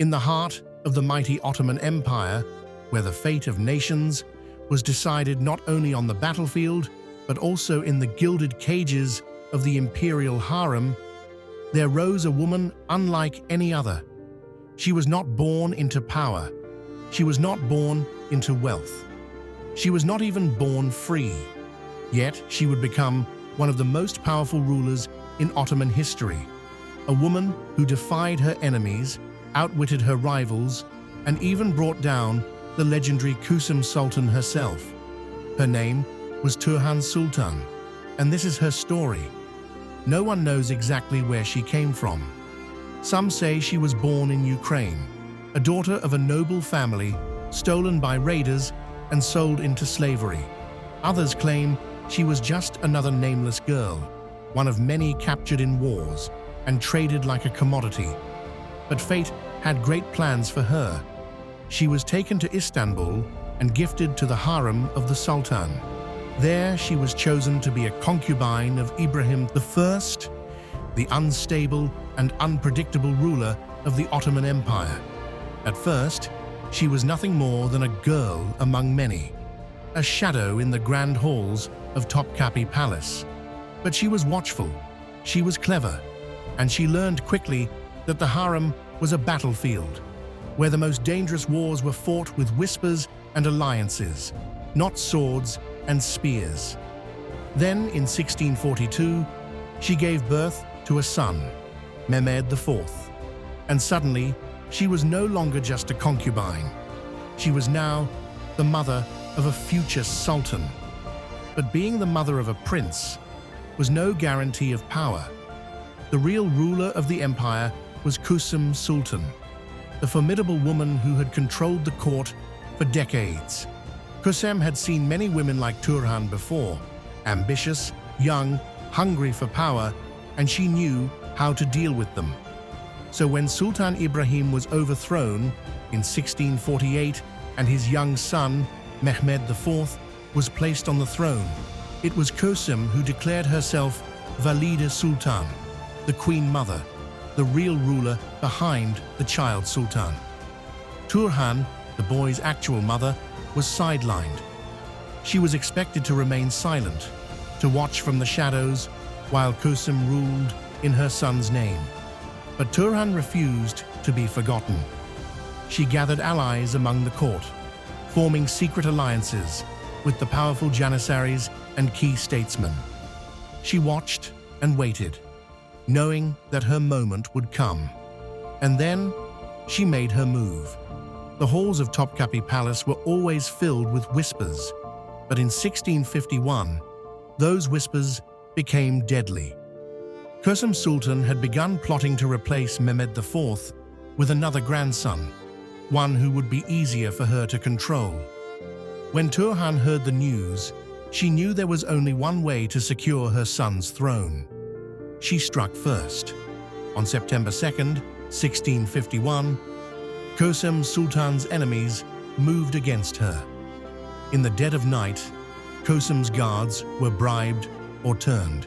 In the heart of the mighty Ottoman Empire, where the fate of nations was decided not only on the battlefield, but also in the gilded cages of the imperial harem, there rose a woman unlike any other. She was not born into power. She was not born into wealth. She was not even born free. Yet she would become one of the most powerful rulers in Ottoman history, a woman who defied her enemies, outwitted her rivals, and even brought down the legendary Kösem Sultan herself. Her name was Turhan Sultan, and this is her story. No one knows exactly where she came from. Some say she was born in Ukraine, a daughter of a noble family, stolen by raiders and sold into slavery. Others claim she was just another nameless girl, one of many captured in wars and traded like a commodity. But fate had great plans for her. She was taken to Istanbul and gifted to the harem of the Sultan. There she was chosen to be a concubine of Ibrahim I, the unstable and unpredictable ruler of the Ottoman Empire. At first, she was nothing more than a girl among many, a shadow in the grand halls of Topkapi Palace. But she was watchful, she was clever, and she learned quickly that the harem was a battlefield, where the most dangerous wars were fought with whispers and alliances, not swords and spears. Then, in 1642, she gave birth to a son, Mehmed IV, and suddenly she was no longer just a concubine. She was now the mother of a future sultan. But being the mother of a prince was no guarantee of power. The real ruler of the empire was Kösem Sultan, the formidable woman who had controlled the court for decades. Kösem had seen many women like Turhan before, ambitious, young, hungry for power, and she knew how to deal with them. So when Sultan Ibrahim was overthrown in 1648 and his young son, Mehmed IV, was placed on the throne, it was Kösem who declared herself Valide Sultan, the Queen Mother, the real ruler behind the child Sultan. Turhan, the boy's actual mother, was sidelined. She was expected to remain silent, to watch from the shadows while Kösem ruled in her son's name. But Turhan refused to be forgotten. She gathered allies among the court, forming secret alliances with the powerful janissaries and key statesmen. She watched and waited, knowing that her moment would come. And then she made her move. The halls of Topkapi Palace were always filled with whispers, but in 1651, those whispers became deadly. Kösem Sultan had begun plotting to replace Mehmed IV with another grandson, one who would be easier for her to control. When Turhan heard the news, she knew there was only one way to secure her son's throne. She struck first. On September 2nd, 1651, Kösem Sultan's enemies moved against her. In the dead of night, Kösem's guards were bribed or turned.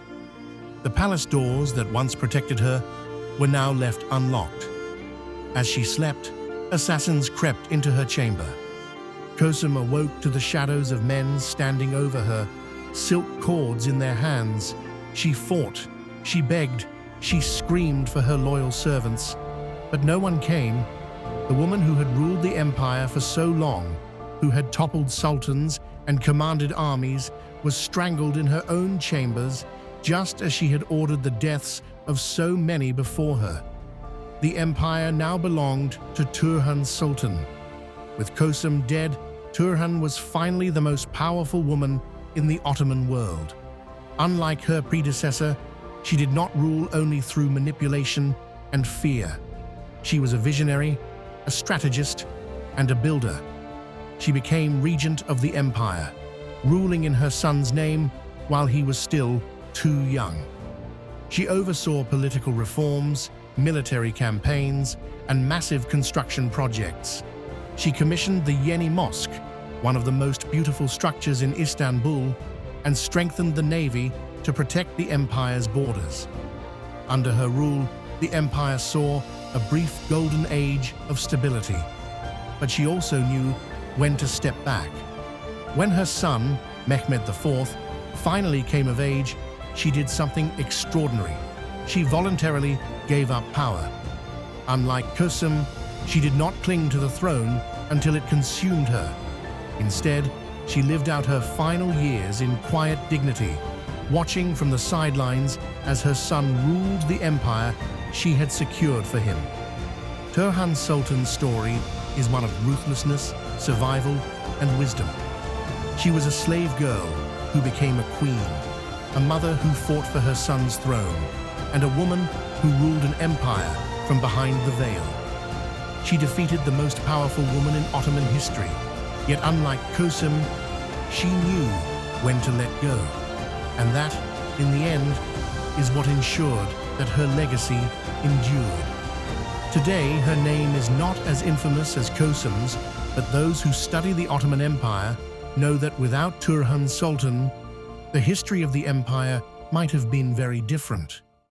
The palace doors that once protected her were now left unlocked. As she slept, assassins crept into her chamber. Kösem awoke to the shadows of men standing over her, silk cords in their hands. She fought, she begged, she screamed for her loyal servants, but no one came. The woman who had ruled the empire for so long, who had toppled sultans and commanded armies, was strangled in her own chambers, just as she had ordered the deaths of so many before her. The empire now belonged to Turhan Sultan. With Kösem dead, Turhan was finally the most powerful woman in the Ottoman world. Unlike her predecessor, she did not rule only through manipulation and fear. She was a visionary, a strategist, and a builder. She became regent of the empire, ruling in her son's name while he was still too young. She oversaw political reforms, military campaigns, and massive construction projects. She commissioned the Yeni Mosque, one of the most beautiful structures in Istanbul, and strengthened the navy to protect the empire's borders. Under her rule, the empire saw a brief golden age of stability. But she also knew when to step back. When her son, Mehmed IV, finally came of age, she did something extraordinary. She voluntarily gave up power. Unlike Kösem, she did not cling to the throne until it consumed her. Instead, she lived out her final years in quiet dignity, watching from the sidelines as her son ruled the empire she had secured for him. Turhan Sultan's story is one of ruthlessness, survival, and wisdom. She was a slave girl who became a queen, a mother who fought for her son's throne, and a woman who ruled an empire from behind the veil. She defeated the most powerful woman in Ottoman history, yet unlike Kösem, she knew when to let go. And that, in the end, is what ensured that her legacy endured. Today, her name is not as infamous as Kösem's, but those who study the Ottoman Empire know that without Turhan Sultan, the history of the empire might have been very different.